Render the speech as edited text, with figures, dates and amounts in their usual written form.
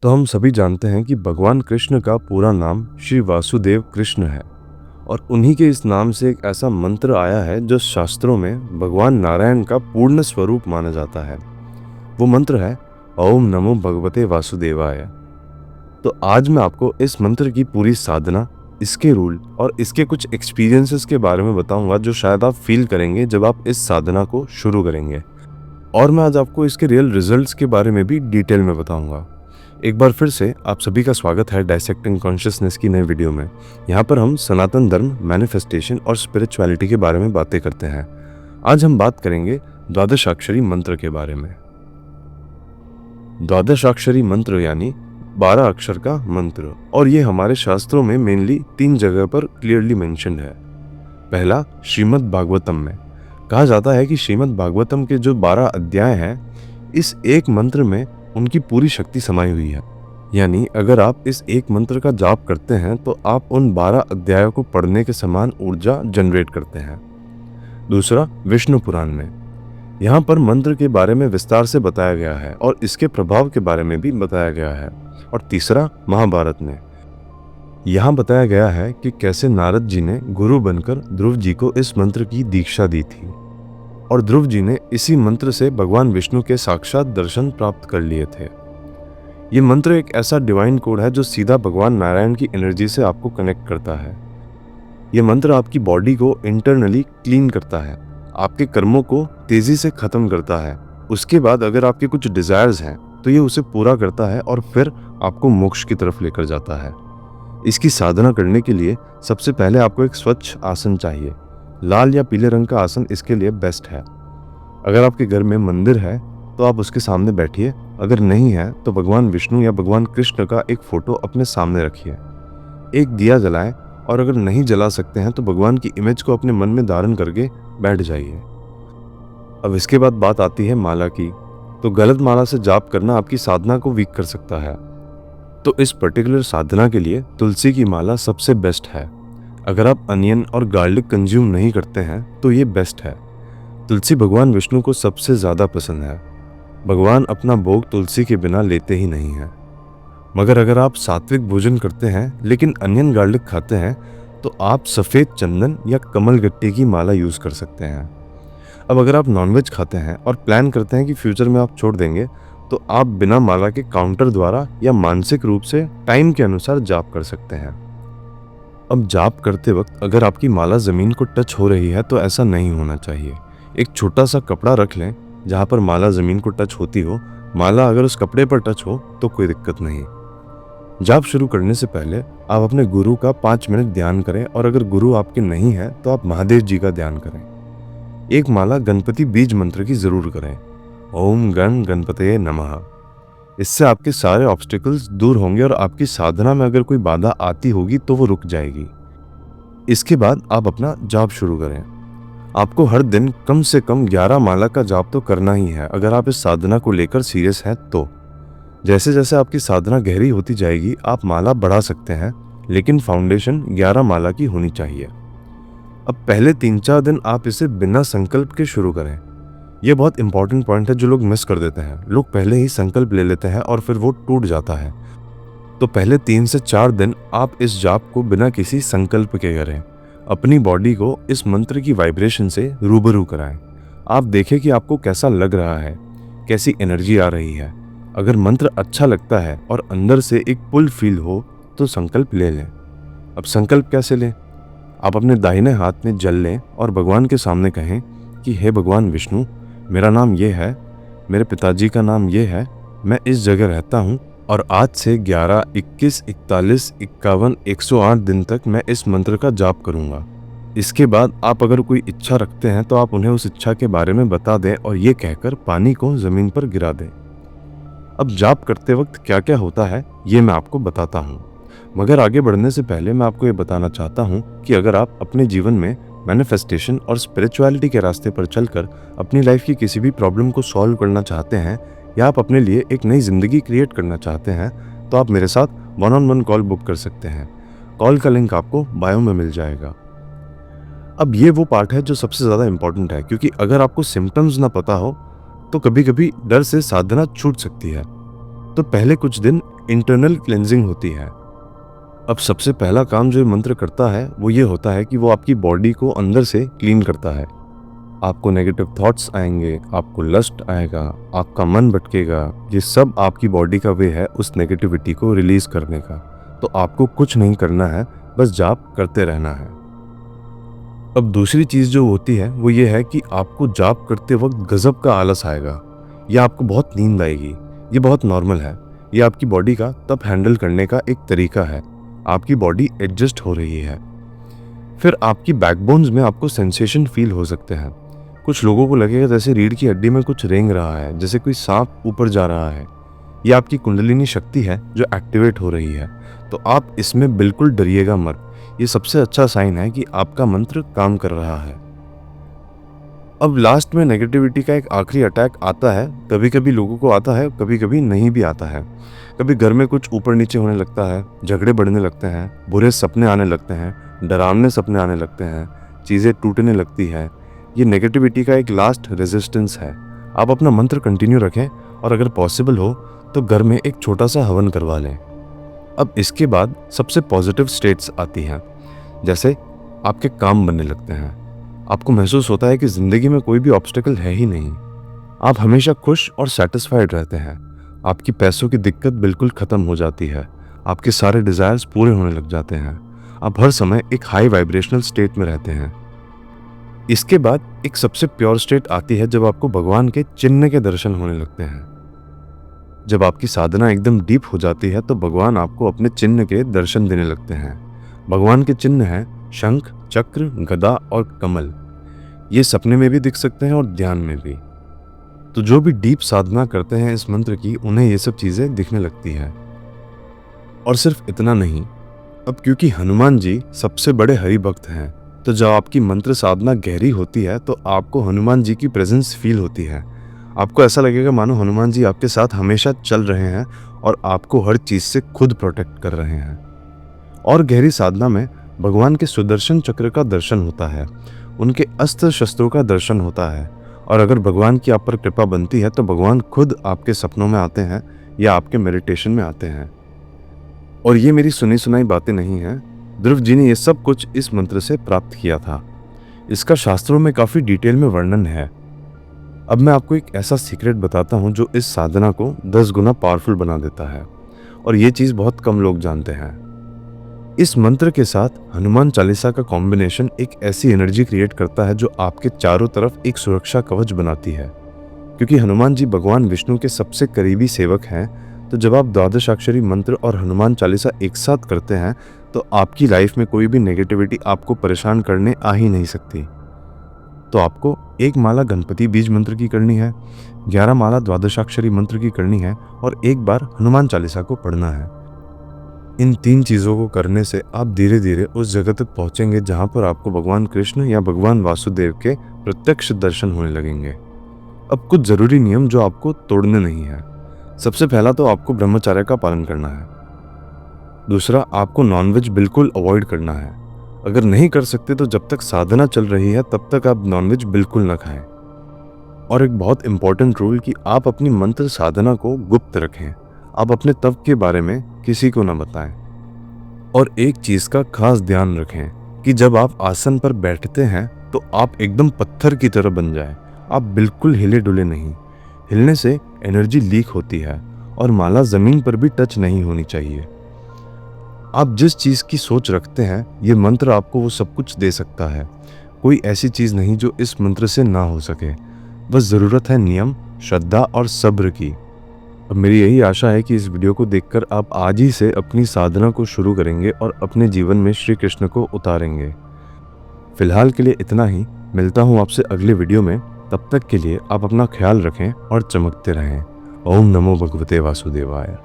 तो हम सभी जानते हैं कि भगवान कृष्ण का पूरा नाम श्री वासुदेव कृष्ण है और उन्हीं के इस नाम से एक ऐसा मंत्र आया है जो शास्त्रों में भगवान नारायण का पूर्ण स्वरूप माना जाता है। वो मंत्र है ओम नमो भगवते वासुदेवाय। तो आज मैं आपको इस मंत्र की पूरी साधना, इसके रूल और इसके कुछ एक्सपीरियंसेस के बारे में बताऊंगा जो शायद आप फील करेंगे जब आप इस साधना को शुरू करेंगे। और मैं आज आपको इसके रियल रिजल्ट्स के बारे में भी डिटेल में बताऊंगा। एक बार फिर से आप सभी का स्वागत है डायसेक्टिंग कॉन्शियसनेस की नई वीडियो में। यहाँ पर हम सनातन धर्म, मैनिफेस्टेशन और स्पिरिचुअलिटी के बारे में बातें करते हैं। आज हम बात करेंगे द्वादशाक्षरी मंत्र के बारे में। द्वादशाक्षरी मंत्र यानी 12 अक्षर का मंत्र, और ये हमारे शास्त्रों में मेनली 3 जगह पर क्लियरली मेंशन्ड है। पहला, श्रीमद् भागवतम में कहा जाता है कि श्रीमद् भागवतम के जो 12 अध्याय हैं, इस एक मंत्र में उनकी पूरी शक्ति समाई हुई है। यानी अगर आप इस एक मंत्र का जाप करते हैं तो आप उन 12 अध्यायों को पढ़ने के समान ऊर्जा जनरेट करते हैं। दूसरा, विष्णु पुराण में यहाँ पर मंत्र के बारे में विस्तार से बताया गया है और इसके प्रभाव के बारे में भी बताया गया है। और तीसरा, महाभारत में यहाँ बताया गया है कि कैसे नारद जी ने गुरु बनकर ध्रुव जी को इस मंत्र की दीक्षा दी थी और ध्रुव जी ने इसी मंत्र से भगवान विष्णु के साक्षात दर्शन प्राप्त कर लिए थे। ये मंत्र एक ऐसा डिवाइन कोड है जो सीधा भगवान नारायण की एनर्जी से आपको कनेक्ट करता है। ये मंत्र आपकी बॉडी को इंटरनली क्लीन करता है, आपके कर्मों को तेजी से खत्म करता है। उसके बाद अगर आपके कुछ डिजायर्स हैं तो ये उसे पूरा करता है और फिर आपको मोक्ष की तरफ लेकर जाता है। इसकी साधना करने के लिए सबसे पहले आपको एक स्वच्छ आसन चाहिए। लाल या पीले रंग का आसन इसके लिए बेस्ट है। अगर आपके घर में मंदिर है तो आप उसके सामने बैठिए। अगर नहीं है तो भगवान विष्णु या भगवान कृष्ण का एक फोटो अपने सामने रखिए। एक दिया जलाएं और अगर नहीं जला सकते हैं तो भगवान की इमेज को अपने मन में धारण करके बैठ जाइए। अब इसके बाद बात आती है माला की। तो गलत माला से जाप करना आपकी साधना को वीक कर सकता है। तो इस पर्टिकुलर साधना के लिए तुलसी की माला सबसे बेस्ट है। अगर आप अनियन और गार्लिक कंज्यूम नहीं करते हैं तो ये बेस्ट है। तुलसी भगवान विष्णु को सबसे ज़्यादा पसंद है। भगवान अपना भोग तुलसी के बिना लेते ही नहीं हैं। मगर अगर आप सात्विक भोजन करते हैं लेकिन अनियन गार्लिक खाते हैं तो आप सफ़ेद चंदन या कमल गट्टे की माला यूज़ कर सकते हैं। अब अगर आप नॉनवेज खाते हैं और प्लान करते हैं कि फ्यूचर में आप छोड़ देंगे तो आप बिना माला के काउंटर द्वारा या मानसिक रूप से टाइम के अनुसार जाप कर सकते हैं। अब जाप करते वक्त अगर आपकी माला ज़मीन को टच हो रही है तो ऐसा नहीं होना चाहिए। एक छोटा सा कपड़ा रख लें जहाँ पर माला ज़मीन को टच होती हो। माला अगर उस कपड़े पर टच हो तो कोई दिक्कत नहीं। जाप शुरू करने से पहले आप अपने गुरु का 5 मिनट ध्यान करें और अगर गुरु आपके नहीं है तो आप महादेव जी का ध्यान करें। एक माला गणपति बीज मंत्र की ज़रूर करें, ओम गण गणपतये नमः। इससे आपके सारे ऑब्स्टिकल्स दूर होंगे और आपकी साधना में अगर कोई बाधा आती होगी तो वो रुक जाएगी। इसके बाद आप अपना जाप शुरू करें। आपको हर दिन कम से कम 11 माला का जाप तो करना ही है अगर आप इस साधना को लेकर सीरियस हैं तो। जैसे जैसे आपकी साधना गहरी होती जाएगी आप माला बढ़ा सकते हैं, लेकिन फाउंडेशन 11 माला की होनी चाहिए। अब पहले 3-4 दिन आप इसे बिना संकल्प के शुरू करें। यह बहुत इंपॉर्टेंट पॉइंट है जो लोग मिस कर देते हैं। लोग पहले ही संकल्प ले लेते हैं और फिर वो टूट जाता है। तो पहले 3 से 4 दिन आप इस जाप को बिना किसी संकल्प के करें। अपनी बॉडी को इस मंत्र की वाइब्रेशन से रूबरू कराएं। आप देखें कि आपको कैसा लग रहा है, कैसी एनर्जी आ रही है। अगर मंत्र अच्छा लगता है और अंदर से एक पुल फील हो तो संकल्प ले लें। अब संकल्प कैसे लें? आप अपने दाहिने हाथ में जल लें और भगवान के सामने कहें कि हे भगवान विष्णु, मेरा नाम ये है, मेरे पिताजी का नाम ये है, मैं इस जगह रहता हूँ और आज से 11, 21, 41, 51, 108 दिन तक मैं इस मंत्र का जाप करूँगा। इसके बाद आप अगर कोई इच्छा रखते हैं तो आप उन्हें उस इच्छा के बारे में बता दें और ये कहकर पानी को ज़मीन पर गिरा दें। अब जाप करते वक्त क्या क्या होता है ये मैं आपको बताता हूँ, मगर आगे बढ़ने से पहले मैं आपको ये बताना चाहता हूँ कि अगर आप अपने जीवन में मैनिफेस्टेशन और स्पिरिचुअलिटी के रास्ते पर चलकर अपनी लाइफ की किसी भी प्रॉब्लम को सॉल्व करना चाहते हैं या आप अपने लिए एक नई ज़िंदगी क्रिएट करना चाहते हैं तो आप मेरे साथ 1-on-1 कॉल बुक कर सकते हैं। कॉल का लिंक आपको बायो में मिल जाएगा। अब ये वो पार्ट है जो सबसे ज़्यादा इम्पॉर्टेंट है, क्योंकि अगर आपको सिम्टम्स ना पता हो तो कभी कभी डर से साधना छूट सकती है। तो तो पहले कुछ दिन इंटरनल क्लेंजिंग होती है। अब सबसे पहला काम जो ये मंत्र करता है वो ये होता है कि वो आपकी बॉडी को अंदर से क्लीन करता है। आपको नेगेटिव थॉट्स आएंगे, आपको लस्ट आएगा, आपका मन भटकेगा, ये सब आपकी बॉडी का वे है उस नेगेटिविटी को रिलीज करने का। तो आपको कुछ नहीं करना है, बस जाप करते रहना है। अब दूसरी चीज़ जो होती है वो ये है कि आपको जाप करते वक्त गजब का आलस आएगा या आपको बहुत नींद आएगी। ये बहुत नॉर्मल है, ये आपकी बॉडी का तब हैंडल करने का एक तरीका है। आपकी बॉडी एडजस्ट हो रही है। फिर आपकी बैकबोन्स में आपको सेंसेशन फील हो सकते हैं। कुछ लोगों को लगेगा जैसे रीढ़ की हड्डी में कुछ रेंग रहा है, जैसे कोई सांप ऊपर जा रहा है। यह आपकी कुंडलिनी शक्ति है जो एक्टिवेट हो रही है। तो आप इसमें बिल्कुल डरिएगा मत। ये सबसे अच्छा साइन है कि आपका मंत्र काम कर रहा है। अब लास्ट में नेगेटिविटी का एक आखिरी अटैक आता है। कभी कभी लोगों को आता है, कभी कभी नहीं भी आता है। कभी घर में कुछ ऊपर नीचे होने लगता है, झगड़े बढ़ने लगते हैं, बुरे सपने आने लगते हैं, डरावने सपने आने लगते हैं, चीज़ें टूटने लगती है। ये नेगेटिविटी का एक लास्ट रेजिस्टेंस है। आप अपना मंत्र कंटिन्यू रखें और अगर पॉसिबल हो तो घर में एक छोटा सा हवन करवा लें। अब इसके बाद सबसे पॉजिटिव स्टेट्स आती हैं, जैसे आपके काम बनने लगते हैं। आपको महसूस होता है कि ज़िंदगी में कोई भी ऑब्स्टेकल है ही नहीं। आप हमेशा खुश और सेटिस्फाइड रहते हैं। आपकी पैसों की दिक्कत बिल्कुल ख़त्म हो जाती है। आपके सारे डिज़ायर्स पूरे होने लग जाते हैं। आप हर समय एक हाई वाइब्रेशनल स्टेट में रहते हैं। इसके बाद एक सबसे प्योर स्टेट आती है जब आपको भगवान के चिन्ह के दर्शन होने लगते हैं। जब आपकी साधना एकदम डीप हो जाती है तो भगवान आपको अपने चिन्ह के दर्शन देने लगते हैं। भगवान के चिन्ह हैं शंख, चक्र, गदा और कमल। ये सपने में भी दिख सकते हैं और ध्यान में भी। तो जो भी डीप साधना करते हैं इस मंत्र की, उन्हें ये सब चीज़ें दिखने लगती है। और सिर्फ इतना नहीं, अब क्योंकि हनुमान जी सबसे बड़े हरि भक्त हैं, तो जब आपकी मंत्र साधना गहरी होती है तो आपको हनुमान जी की प्रेजेंस फील होती है। आपको ऐसा लगेगा मानो हनुमान जी आपके साथ हमेशा चल रहे हैं और आपको हर चीज़ से खुद प्रोटेक्ट कर रहे हैं। और गहरी साधना में भगवान के सुदर्शन चक्र का दर्शन होता है, उनके अस्त्र शस्त्रों का दर्शन होता है। और अगर भगवान की आप पर कृपा बनती है तो भगवान खुद आपके सपनों में आते हैं या आपके मेडिटेशन में आते हैं। और ये मेरी सुनी सुनाई बातें नहीं हैं। ध्रुव जी ने ये सब कुछ इस मंत्र से प्राप्त किया था। इसका शास्त्रों में काफ़ी डिटेल में वर्णन है। अब मैं आपको एक ऐसा सीक्रेट बताता हूँ जो इस साधना को 10 गुना पावरफुल बना देता है, और ये चीज़ बहुत कम लोग जानते हैं। इस मंत्र के साथ हनुमान चालीसा का कॉम्बिनेशन एक ऐसी एनर्जी क्रिएट करता है जो आपके चारों तरफ एक सुरक्षा कवच बनाती है। क्योंकि हनुमान जी भगवान विष्णु के सबसे करीबी सेवक हैं, तो जब आप द्वादशाक्षरी मंत्र और हनुमान चालीसा एक साथ करते हैं तो आपकी लाइफ में कोई भी नेगेटिविटी आपको परेशान करने आ ही नहीं सकती। तो आपको एक माला गणपति बीज मंत्र की करनी है, 11 माला द्वादशाक्षरी मंत्र की करनी है और एक बार हनुमान चालीसा को पढ़ना है। इन 3 चीज़ों को करने से आप धीरे धीरे उस जगह तक पहुंचेंगे जहां पर आपको भगवान कृष्ण या भगवान वासुदेव के प्रत्यक्ष दर्शन होने लगेंगे। अब कुछ ज़रूरी नियम जो आपको तोड़ने नहीं है। सबसे पहला तो आपको ब्रह्मचर्य का पालन करना है। दूसरा, आपको नॉनवेज बिल्कुल अवॉइड करना है। अगर नहीं कर सकते तो जब तक साधना चल रही है तब तक आप नॉनवेज बिल्कुल न खाएं। और एक बहुत इंपॉर्टेंट रूल कि आप अपनी मंत्र साधना को गुप्त रखें। आप अपने तप के बारे में किसी को न बताएं। और एक चीज़ का खास ध्यान रखें कि जब आप आसन पर बैठते हैं तो आप एकदम पत्थर की तरह बन जाएं। आप बिल्कुल हिले डुले नहीं। हिलने से एनर्जी लीक होती है और माला ज़मीन पर भी टच नहीं होनी चाहिए। आप जिस चीज़ की सोच रखते हैं ये मंत्र आपको वो सब कुछ दे सकता है। कोई ऐसी चीज़ नहीं जो इस मंत्र से ना हो सके। बस ज़रूरत है नियम, श्रद्धा और सब्र की। अब मेरी यही आशा है कि इस वीडियो को देखकर आप आज ही से अपनी साधना को शुरू करेंगे और अपने जीवन में श्री कृष्ण को उतारेंगे। फिलहाल के लिए इतना ही। मिलता हूँ आपसे अगले वीडियो में। तब तक के लिए आप अपना ख्याल रखें और चमकते रहें। ओम नमो भगवते वासुदेवाय।